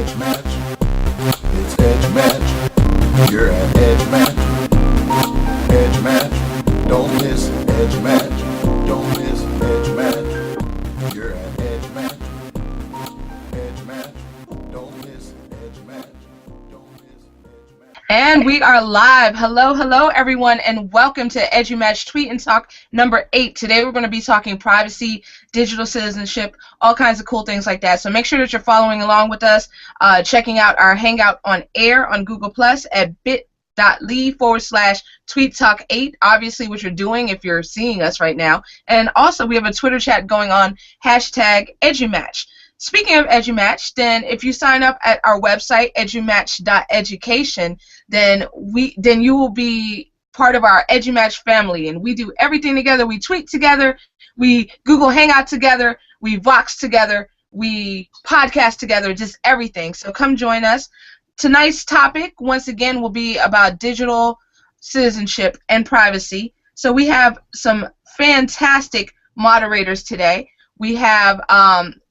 Edge Match. It's Edge Match. You're at Edge Match. Edge Match. Don't miss Edge Match. Don't miss Edge Match. You're at Edge Match. Edge Match. Don't miss Edge Match. Don't miss Edge Match. And we are live. Hello, everyone, and welcome to EduMatch Tweet and Talk number 8. Today we're going to be talking privacy, digital citizenship, all kinds of cool things like that. So make sure that you're following along with us, checking out our Hangout on Air on Google Plus at bit.ly/tweettalk8, obviously what you're doing if you're seeing us right now. And also we have a Twitter chat going on, #EduMatch. Speaking of EduMatch, then if you sign up at our website, edumatch.education, then you will be part of our EduMatch family, and we do everything together. We tweet together, we Google Hangout together, we Vox together, we podcast together, just everything. So come join us. Tonight's topic, once again, will be about digital citizenship and privacy. So we have some fantastic moderators today. We have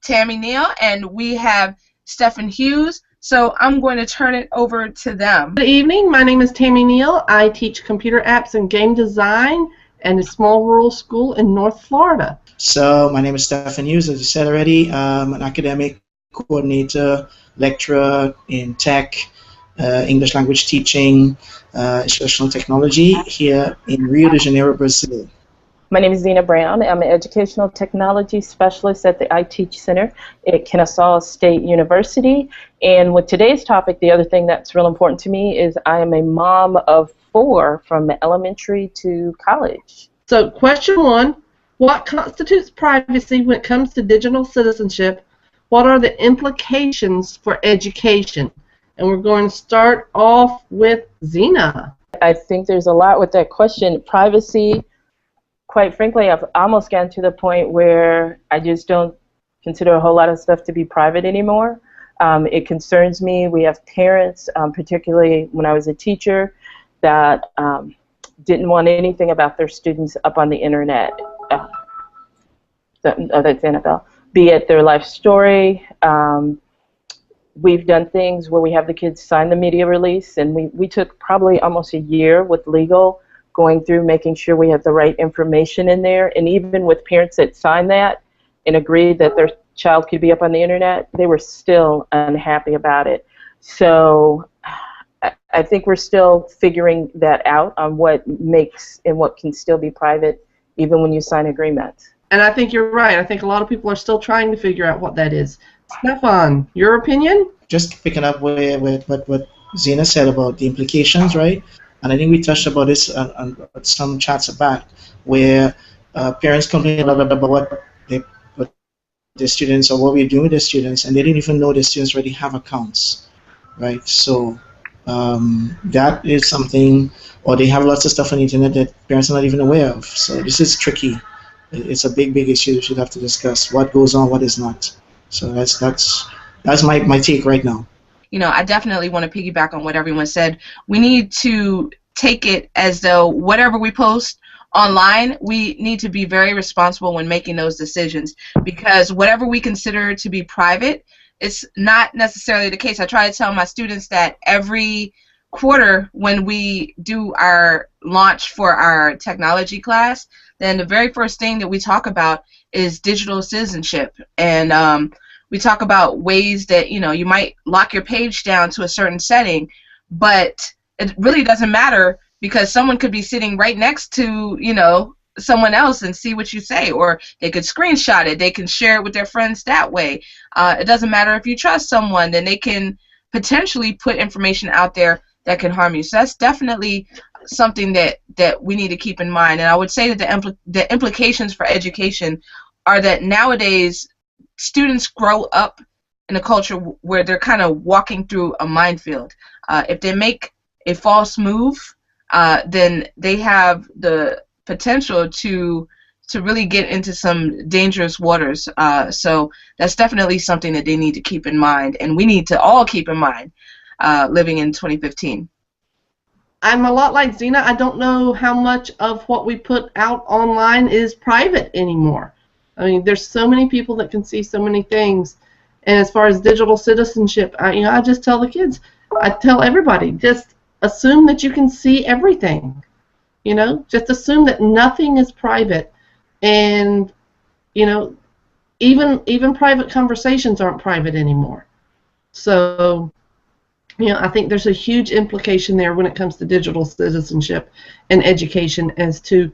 Tammy Neal and we have Stephen Hughes. So I'm going to turn it over to them. Good evening. My name is Tammy Neal. I teach computer apps and game design in a small rural school in North Florida. So my name is Stephen Hughes, as you said already. I'm an academic coordinator, lecturer in tech, English language teaching, instructional technology here in Rio de Janeiro, Brazil. My name is Zena Brown. I'm an educational technology specialist at the iTeach Center at Kennesaw State University. And with today's topic, the other thing that's real important to me is I am a mom of 4 from elementary to college. So question 1, what constitutes privacy when it comes to digital citizenship? What are the implications for education? And we're going to start off with Zena. I think there's a lot with that question. Privacy, quite frankly, I've almost gotten to the point where I just don't consider a whole lot of stuff to be private anymore. It concerns me. We have parents, particularly when I was a teacher, that didn't want anything about their students up on the internet. That's Annabelle. Be it their life story. We've done things where we have the kids sign the media release, and we took probably almost a year with legal going through making sure we had the right information in there. And even with parents that signed that and agreed that their child could be up on the internet, they were still unhappy about it. So I think we're still figuring that out on what makes and what can still be private even when you sign agreements. And I think you're right. I think a lot of people are still trying to figure out what that is. Stefan, your opinion? Just picking up with what Zena said about the implications, right? And I think we touched about this on some chats back, where parents complain a lot about what their students or what we're doing with their students, and they didn't even know their students already have accounts, right? So that is something, or they have lots of stuff on the internet that parents are not even aware of. So this is tricky. It's a big issue we should have to discuss. What goes on, what is not. So that's my take right now. You know, I definitely want to piggyback on what everyone said. We need to take it as though whatever we post online, we need to be very responsible when making those decisions, because whatever we consider to be private, it's not necessarily the case. I try to tell my students that every quarter when we do our launch for our technology class, then the very first thing that we talk about is digital citizenship. And we talk about ways that, you know, you might lock your page down to a certain setting, but it really doesn't matter, because someone could be sitting right next to, you know, someone else and see what you say, or they could screenshot it, they can share it with their friends that way. It doesn't matter if you trust someone, then they can potentially put information out there that can harm you. So that's definitely something that we need to keep in mind. And I would say that the implications for education are that nowadays students grow up in a culture where they're kind of walking through a minefield. If they make a false move, then they have the potential to really get into some dangerous waters. So that's definitely something that they need to keep in mind, and we need to all keep in mind living in 2015. I'm a lot like Zena. I don't know how much of what we put out online is private anymore. I mean, there's so many people that can see so many things. And as far as digital citizenship, I just tell the kids, I tell everybody, just assume that you can see everything. Just assume that nothing is private, and even private conversations aren't private anymore. So, I think there's a huge implication there when it comes to digital citizenship and education as to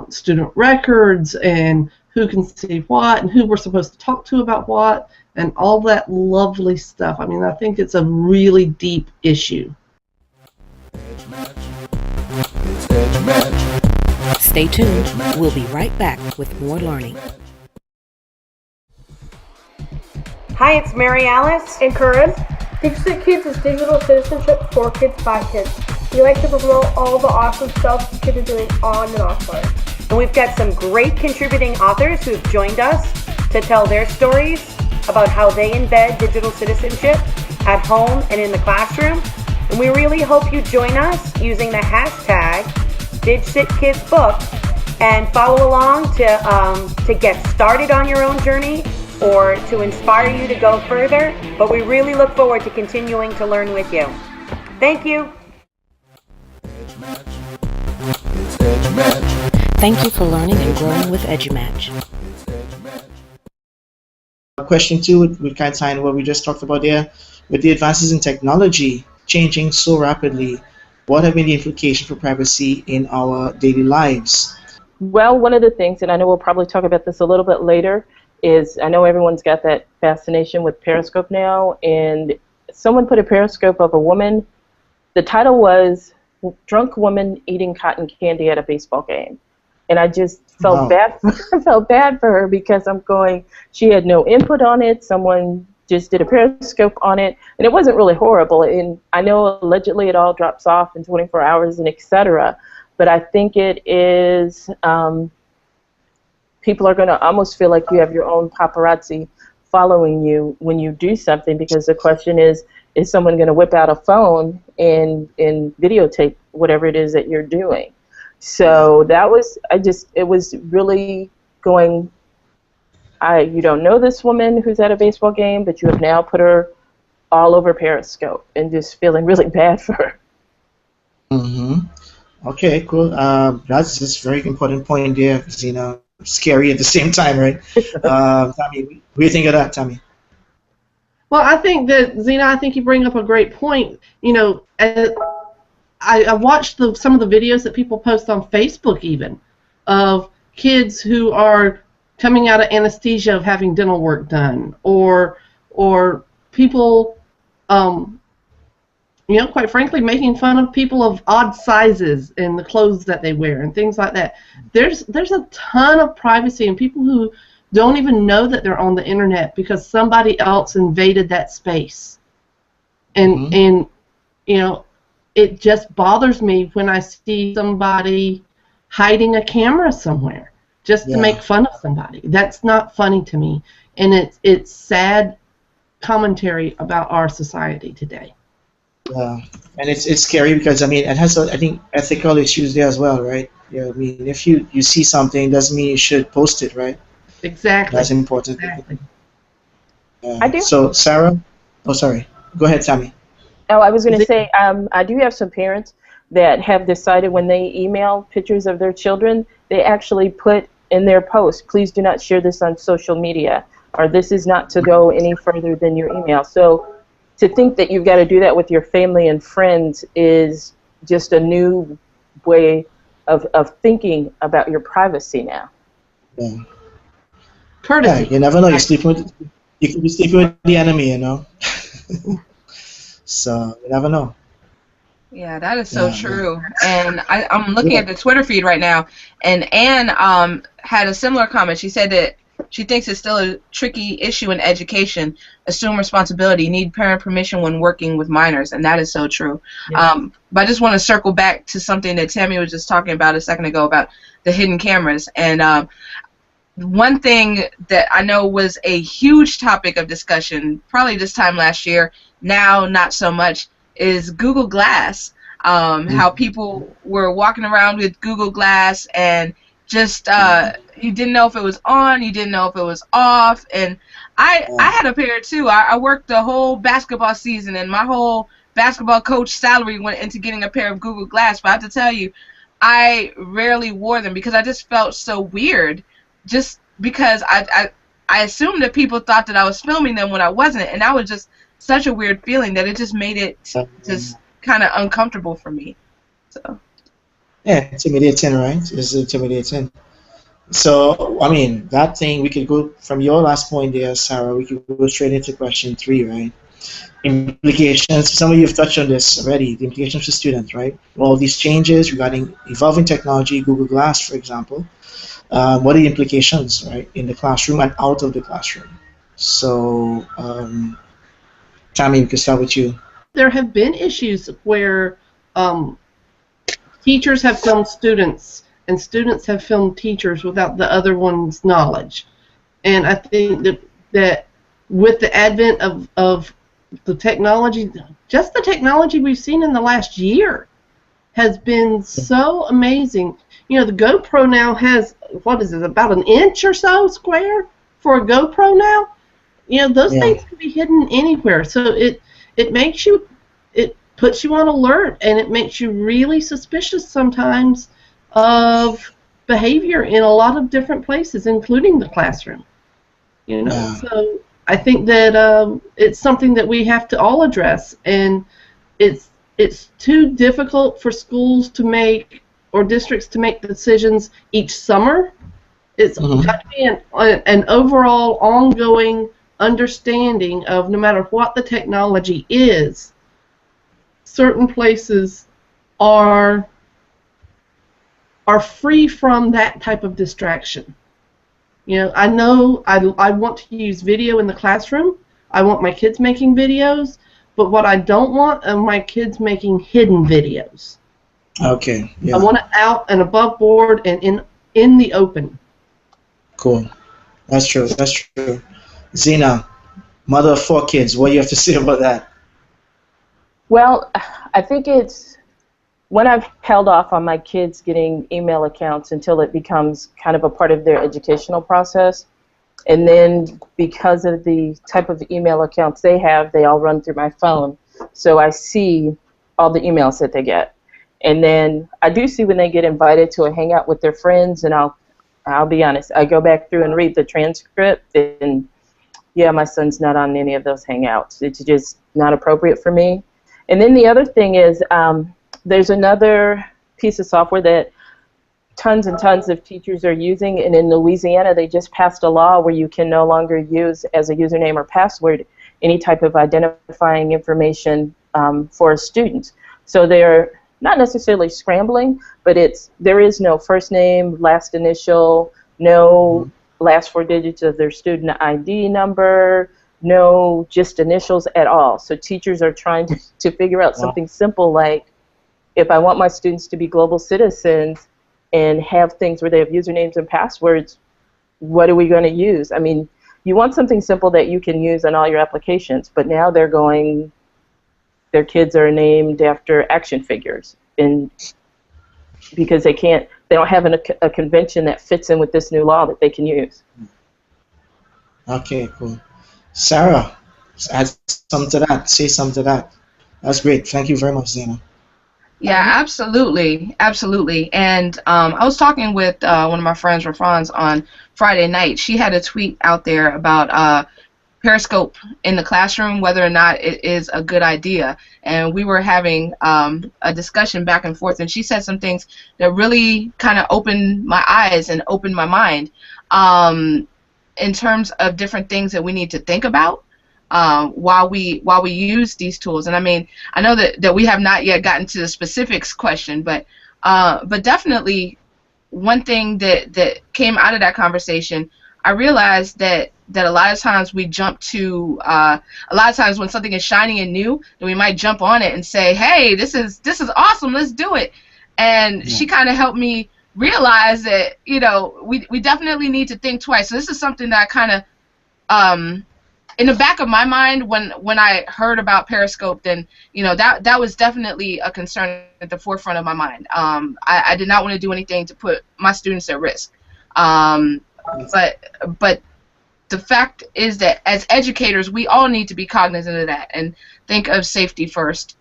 student records and who can see what and who we're supposed to talk to about what and all that lovely stuff. I think it's a really deep issue. Edge match. It's edge match. Stay tuned. We'll be right back with more learning. Hi, it's Mary Alice and Curran. Teach the Kids is digital citizenship for kids by kids. We like to promote all the awesome stuff kids are doing on and offline. And we've got some great contributing authors who've joined us to tell their stories about how they embed digital citizenship at home and in the classroom. And we really hope you join us using the hashtag DigCitKidsBook and follow along to get started on your own journey or to inspire you to go further. But we really look forward to continuing to learn with you. Thank you. Edge match. It's edge match. Thank you for learning and growing with EduMatch. It's edge match. Question 2 would kind of tie in what we just talked about there. With the advances in technology changing so rapidly, what have been the implications for privacy in our daily lives? Well, one of the things, and I know we'll probably talk about this a little bit later, is I know everyone's got that fascination with Periscope now, and someone put a Periscope of a woman. The title was "Drunk Woman Eating Cotton Candy at a Baseball Game," and I just felt bad. I felt bad for her because I'm going. She had no input on it. Someone just did a Periscope on it, and it wasn't really horrible. And I know allegedly it all drops off in 24 hours and etc. But I think it is. People are going to almost feel like you have your own paparazzi following you when you do something, because the question is someone going to whip out a phone and videotape whatever it is that you're doing? So that was, it was really going, you don't know this woman who's at a baseball game, but you have now put her all over Periscope, and just feeling really bad for her. Mm-hmm. Okay, cool. That's a very important point there, Zena. Scary at the same time, right? Tammy, what do you think of that, Tammy? Well, I think that, Zena, I think you bring up a great point. I watched some of the videos that people post on Facebook even of kids who are coming out of anesthesia of having dental work done, or people, quite frankly, making fun of people of odd sizes and the clothes that they wear and things like that. There's a ton of privacy, and people who don't even know that they're on the internet because somebody else invaded that space. And it just bothers me when I see somebody hiding a camera somewhere just to make fun of somebody. That's not funny to me, and it's sad commentary about our society today. And it's scary because it has I think ethical issues there as well, right? If you see something, doesn't mean you should post it, right? Exactly. That's important. Exactly. I do. So Sarah, sorry, go ahead, Tammy. Oh, I was going to say, I do have some parents that have decided when they email pictures of their children, they actually put in their post, "Please do not share this on social media," or "This is not to go any further than your email." So to think that you've got to do that with your family and friends is just a new way of thinking about your privacy now. Yeah. Courtesy. Yeah, you never know. You could be sleeping with the enemy, So you never know. Yeah, that is so true. And I'm looking at the Twitter feed right now, and Anne had a similar comment. She said that she thinks it's still a tricky issue in education. Assume responsibility, need parent permission when working with minors, and that is so true. Yeah. But I just want to circle back to something that Tammy was just talking about a second ago about the hidden cameras. And one thing that I know was a huge topic of discussion, probably this time last year, now not so much, is Google Glass. How people were walking around with Google Glass and just you didn't know if it was on, you didn't know if it was off, and I had a pair too. I worked the whole basketball season, and my whole basketball coach salary went into getting a pair of Google Glass. But I have to tell you, I rarely wore them because I just felt so weird. Just because I assumed that people thought that I was filming them when I wasn't, and that was just such a weird feeling that it just made it just kind of uncomfortable for me. So. Yeah, intimidating, right? It's intimidating. So, I mean, that thing, we could go from your last point there, Sarah, we could go straight into question 3, right? Implications. Some of you have touched on this already, the implications for students, right? All these changes regarding evolving technology, Google Glass, for example. What are the implications, right, in the classroom and out of the classroom? So, Tammy, we can start with you. There have been issues where teachers have filmed students and students have filmed teachers without the other one's knowledge. And I think that with the advent of the technology, just the technology we've seen in the last year has been so amazing. You know, the GoPro now has, what is it, about an inch or so square for a GoPro now? You know, those things can be hidden anywhere. So it makes you, it puts you on alert, and it makes you really suspicious sometimes of behavior in a lot of different places, including the classroom. You know, so I think that it's something that we have to all address, and it's too difficult for schools to make, or districts to make decisions each summer. It's got to be an overall ongoing understanding of, no matter what the technology is, certain places are free from that type of distraction. You know I want to use video in the classroom. I want my kids making videos, but what I don't want are my kids making hidden videos. Okay. Yeah. I want it out and above board and in the open. Cool. That's true. That's true. Zena, mother of 4 kids, what do you have to say about that? Well, I think it's when I've held off on my kids getting email accounts until it becomes kind of a part of their educational process. And then because of the type of email accounts they have, they all run through my phone. So I see all the emails that they get. And then I do see when they get invited to a hangout with their friends, and I'll be honest, I go back through and read the transcript, and yeah, my son's not on any of those hangouts. It's just not appropriate for me. And then the other thing is, there's another piece of software that tons and tons of teachers are using, and in Louisiana they just passed a law where you can no longer use as a username or password any type of identifying information for a student. So they're not necessarily scrambling, but there is no first name, last initial, no last 4 digits of their student ID number, no just initials at all. So teachers are trying to figure out something simple like, if I want my students to be global citizens and have things where they have usernames and passwords, what are we going to use? I mean, you want something simple that you can use on all your applications, but now their kids are named after action figures, and because they don't have a convention that fits in with this new law that they can use. Okay, cool. Sarah, add something to that. Say something to that. That's great. Thank you very much, Zena. Yeah, absolutely, absolutely. And I was talking with one of my friends, Rafans, on Friday night. She had a tweet out there about Periscope in the classroom, whether or not it is a good idea. And we were having a discussion back and forth, and she said some things that really kind of opened my eyes and opened my mind in terms of different things that we need to think about while we use these tools. And I mean, I know that we have not yet gotten to the specifics question, but definitely one thing that came out of that conversation, I realized that a lot of times we jump to a lot of times when something is shiny and new, then we might jump on it and say, hey, this is awesome, let's do it. And she kind of helped me realize that, you know, we definitely need to think twice. So this is something that I kind of in the back of my mind, when I heard about Periscope, then, you know, that was definitely a concern at the forefront of my mind. I did not want to do anything to put my students at risk. But the fact is that as educators, we all need to be cognizant of that and think of safety first.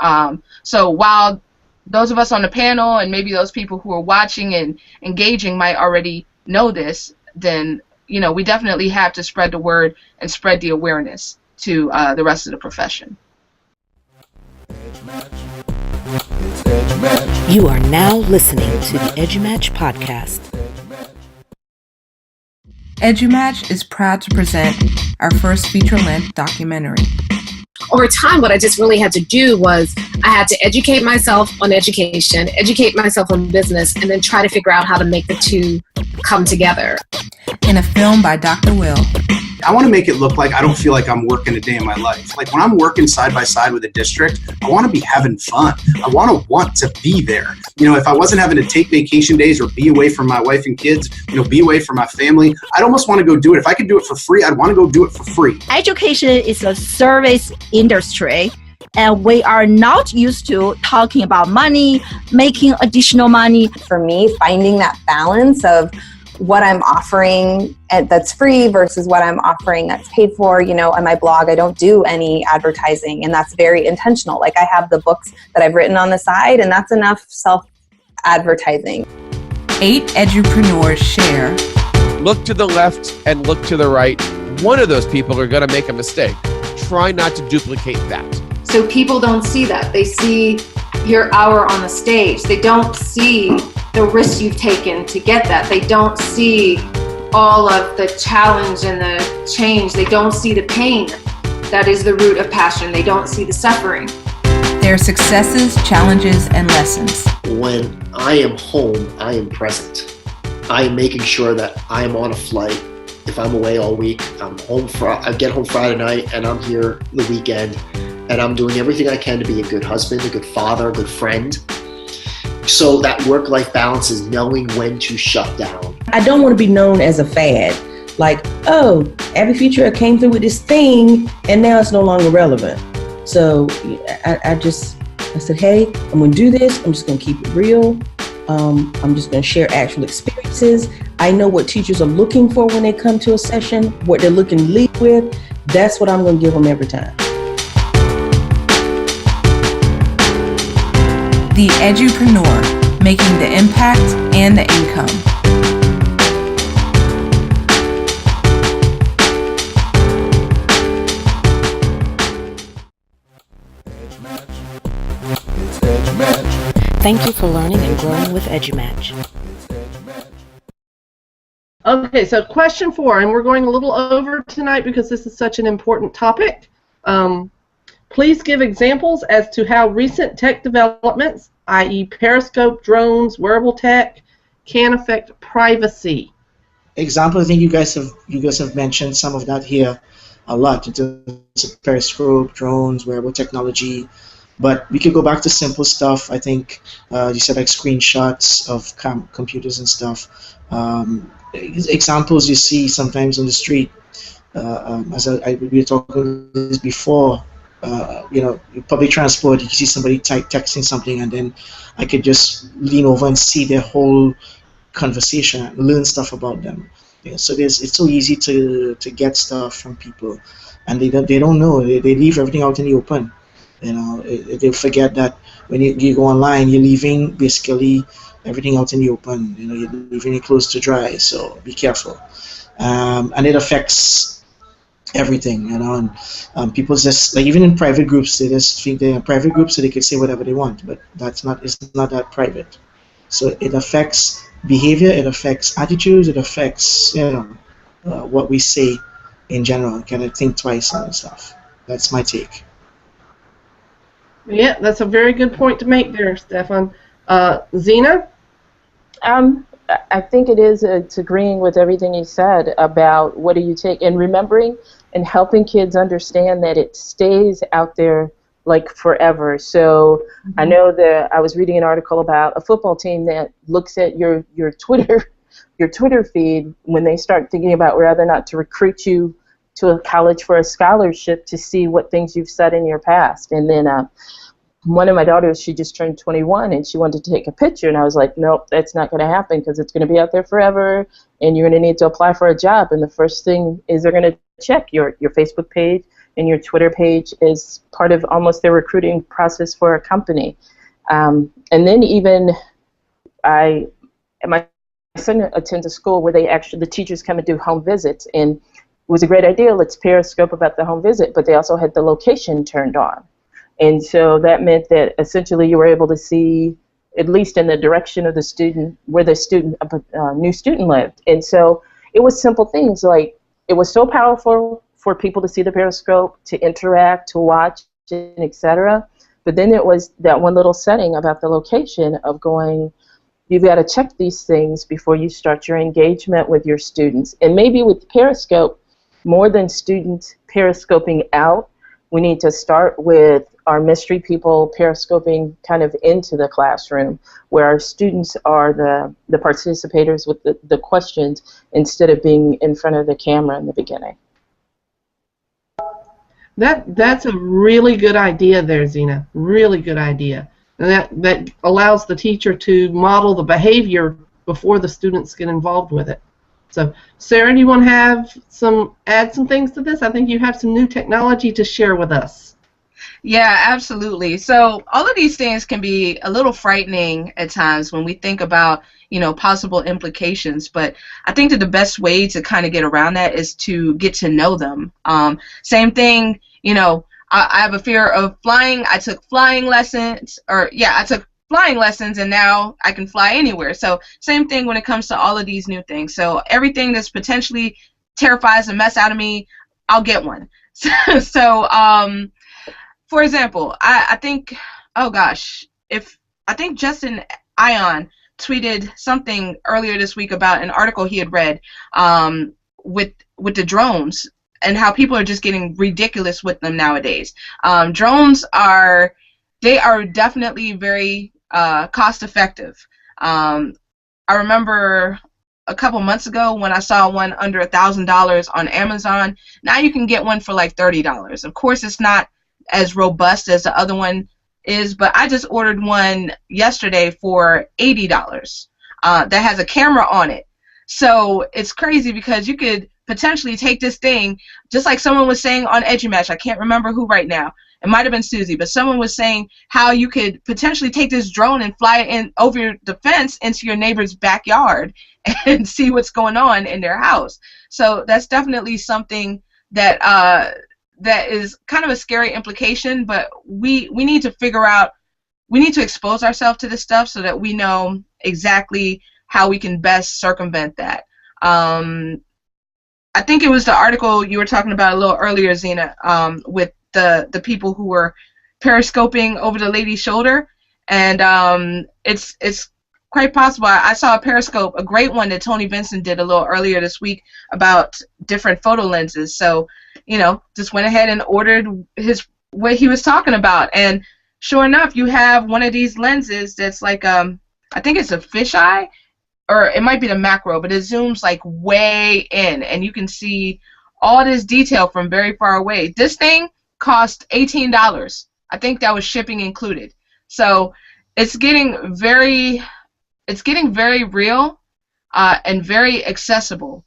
So while those of us on the panel and maybe those people who are watching and engaging might already know this, then we definitely have to spread the word and spread the awareness to the rest of the profession. You are now listening to the EduMatch podcast. EduMatch is proud to present our first feature-length documentary. Over time, what I just really had to do was I had to educate myself on education, educate myself on business, and then try to figure out how to make the two come together. In a film by Dr. Will. I want to make it look like I don't feel like I'm working a day in my life. Like when I'm working side by side with a district, I want to be having fun. I want to be there. If I wasn't having to take vacation days or be away from my wife and kids, be away from my family, I'd almost want to go do it. If I could do it for free, I'd want to go do it for free. Education is a service industry, and we are not used to talking about money, making additional money. For me, finding that balance of what I'm offering that's free versus what I'm offering that's paid for. On my blog, I don't do any advertising, and that's very intentional. Like I have the books that I've written on the side, and that's enough self-advertising. 8 edupreneurs share. Look to the left and look to the right. One of those people are going to make a mistake. Try not to duplicate that. So people don't see that. They see your hour on the stage. They don't see the risks you've taken to get that. They don't see all of the challenge and the change. They don't see the pain that is the root of passion. They don't see the suffering. Their successes, challenges, and lessons. When I am home, I am present. I am making sure that I am on a flight. If I'm away all week, I get home Friday night and I'm here the weekend, and I'm doing everything I can to be a good husband, a good father, a good friend. So that work-life balance is knowing when to shut down. I don't want to be known as a fad. Like, oh, Abby Future came through with this thing and now it's no longer relevant. So I said, hey, I'm going to do this. I'm just going to keep it real. I'm just going to share actual experiences. I know what teachers are looking for when they come to a session, what they're looking to lead with. That's what I'm going to give them every time. The Edupreneur, making the impact and the income. Thank you for learning and growing with EduMatch. Okay, so question 4, and we're going a little over tonight because this is such an important topic. Please give examples as to how recent tech developments, i.e. periscope, drones, wearable tech, can affect privacy. Example, I think you guys have mentioned some of that here a lot in terms of periscope, drones, wearable technology. But we could go back to simple stuff. I think you said like screenshots of computers and stuff. Examples you see sometimes on the street. As we were talking this before, public transport, you can see somebody texting something, and then I could just lean over and see their whole conversation and learn stuff about them. So it's so easy to get stuff from people, and they don't know. They leave everything out in the open. They forget that when you go online, you're leaving basically everything out in the open. You're leaving your clothes to dry. So be careful, and it affects everything. And people just, like, even in private groups, they just think they're in private groups so they can say whatever they want, but it's not that private. So it affects behavior, it affects attitudes, it affects what we say in general. Kind of think twice on stuff. That's my take. Yeah, that's a very good point to make there, Stefan. Zena? I think it's agreeing with everything you said about what do you take, and remembering and helping kids understand that it stays out there like forever. So I know that I was reading an article about a football team that looks at your Twitter feed when they start thinking about whether or not to recruit you to a college for a scholarship to see what things you've said in your past. And then one of my daughters, she just turned 21 and she wanted to take a picture, and I was like, nope, that's not going to happen because it's going to be out there forever and you're going to need to apply for a job. And the first thing is they're going to check your Facebook page and your Twitter page is part of almost their recruiting process for a company. And then even my son attends a school where the teachers come and do home visits, and it was a great idea. Let's periscope about the home visit, but they also had the location turned on. And so that meant that essentially you were able to see, at least in the direction of the student, where the new student lived. And so it was simple things like, it was so powerful for people to see the periscope, to interact, to watch, and etc. But then it was that one little setting about the location of going, you've got to check these things before you start your engagement with your students. And maybe with Periscope, more than students periscoping out, we need to start with our mystery people periscoping kind of into the classroom, where our students are the participators with the questions instead of being in front of the camera in the beginning. That's a really good idea there, Zena. Really good idea. And that allows the teacher to model the behavior before the students get involved with it. So, Sarah, do you want to add some things to this? I think you have some new technology to share with us. Yeah, absolutely. So all of these things can be a little frightening at times when we think about, possible implications. But I think that the best way to kind of get around that is to get to know them. Same thing, I have a fear of flying. I took flying lessons, I took flying lessons, and now I can fly anywhere. So same thing when it comes to all of these new things. So everything that's potentially terrifies the mess out of me, I'll get one. So for example, I think, I think Justin Ion tweeted something earlier this week about an article he had read with the drones and how people are just getting ridiculous with them nowadays. Drones are definitely very cost effective. I remember a couple months ago when I saw one under $1,000 on Amazon. Now you can get one for like $30. Of course, it's not as robust as the other one is, but I just ordered one yesterday for $80 that has a camera on it. So it's crazy because you could potentially take this thing, just like someone was saying on EduMatch. I can't remember who right now. It might have been Susie, but someone was saying how you could potentially take this drone and fly it in over the fence into your neighbor's backyard and see what's going on in their house. So that's definitely something that that is kind of a scary implication, but we need to figure out, we need to expose ourselves to this stuff so that we know exactly how we can best circumvent that. I think it was the article you were talking about a little earlier, Zena, with the people who were periscoping over the lady's shoulder, and it's quite possible. I saw a periscope, a great one that Tony Vincent did a little earlier this week about different photo lenses. So, just went ahead and ordered what he was talking about, and sure enough, you have one of these lenses that's like I think it's a fisheye, or it might be the macro, but it zooms like way in, and you can see all this detail from very far away. This thing cost $18. I think that was shipping included. So it's getting very real and very accessible.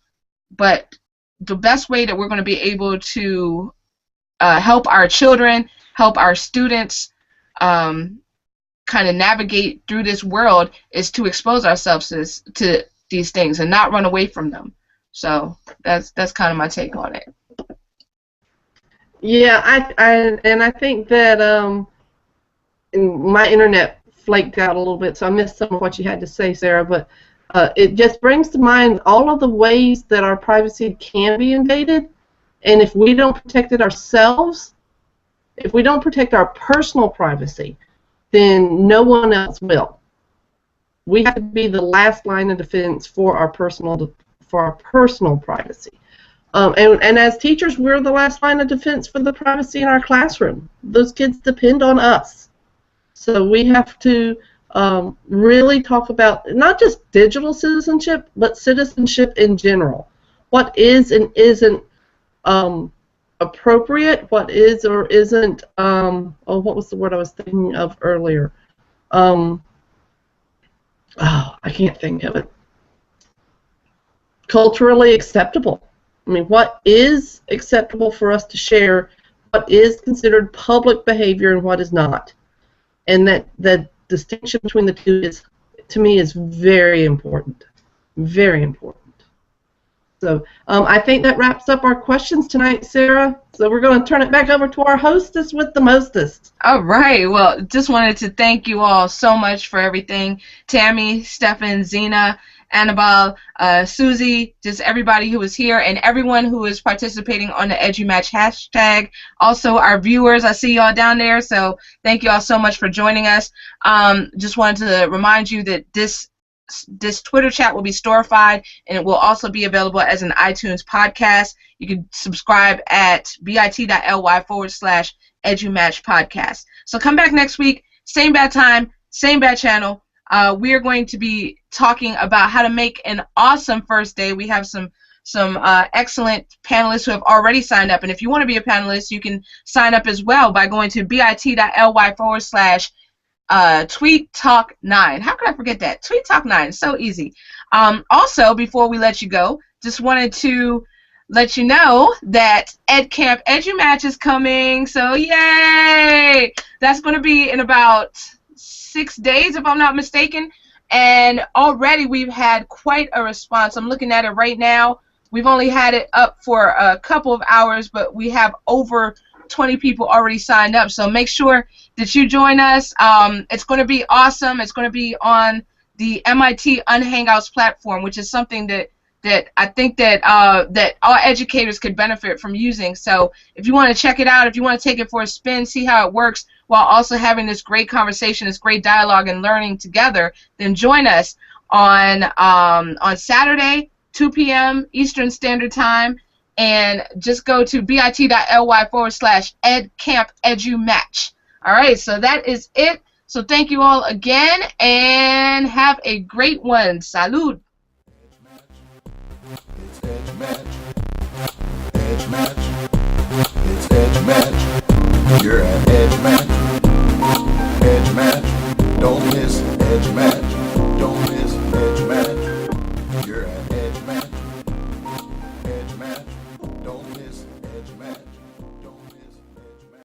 But the best way that we're going to be able to help our children, help our students kind of navigate through this world is to expose ourselves to these things and not run away from them. So that's kind of my take on it. Yeah, I think that my internet flaked out a little bit, so I missed some of what you had to say, Sarah. But it just brings to mind all of the ways that our privacy can be invaded, and if we don't protect it ourselves, if we don't protect our personal privacy, then no one else will. We have to be the last line of defense for our personal privacy. And as teachers, we're the last line of defense for the privacy in our classroom. Those kids depend on us. So we have to really talk about not just digital citizenship, but citizenship in general. What is and isn't appropriate, what is or isn't, what was the word I was thinking of earlier? I can't think of it. Culturally acceptable. I mean, what is acceptable for us to share, what is considered public behavior and what is not. And that the distinction between the two is, to me, is very important. Very important. So I think that wraps up our questions tonight, Sarah. So we're going to turn it back over to our hostess with the mostest. All right. Well, just wanted to thank you all so much for everything. Tammy, Stefan, Zena, Annabelle, Susie, just everybody who was here, and everyone who is participating on the EduMatch hashtag. Also, our viewers, I see y'all down there, so thank you all so much for joining us. Just wanted to remind you that this Twitter chat will be storified, and it will also be available as an iTunes podcast. You can subscribe at bit.ly/EduMatch podcast. So come back next week, same bad time, same bad channel. We are going to be talking about how to make an awesome first day. We have some excellent panelists who have already signed up, and if you want to be a panelist, you can sign up as well by going to bit.ly/Tweet Talk 9. How could I forget that? Tweet Talk 9. It's so easy. Also, before we let you go, just wanted to let you know that EdCamp EduMatch is coming. So yay! That's going to be in about 6 days, if I'm not mistaken. And already we've had quite a response. I'm looking at it right now. We've only had it up for a couple of hours, but we have over 20 people already signed up. So make sure that you join us. It's going to be awesome. It's going to be on the MIT Unhangouts platform, which is something that I think that that all educators could benefit from using. So if you want to check it out, if you want to take it for a spin, see how it works, while also having this great conversation, this great dialogue and learning together, then join us on Saturday, 2 p.m. Eastern Standard Time, and just go to bit.ly/EdCampEduMatch. All right, so that is it. So thank you all again, and have a great one. Salud. It's EduMatch. EduMatch. It's EduMatch. You're at EduMatch. EduMatch. Don't miss EduMatch.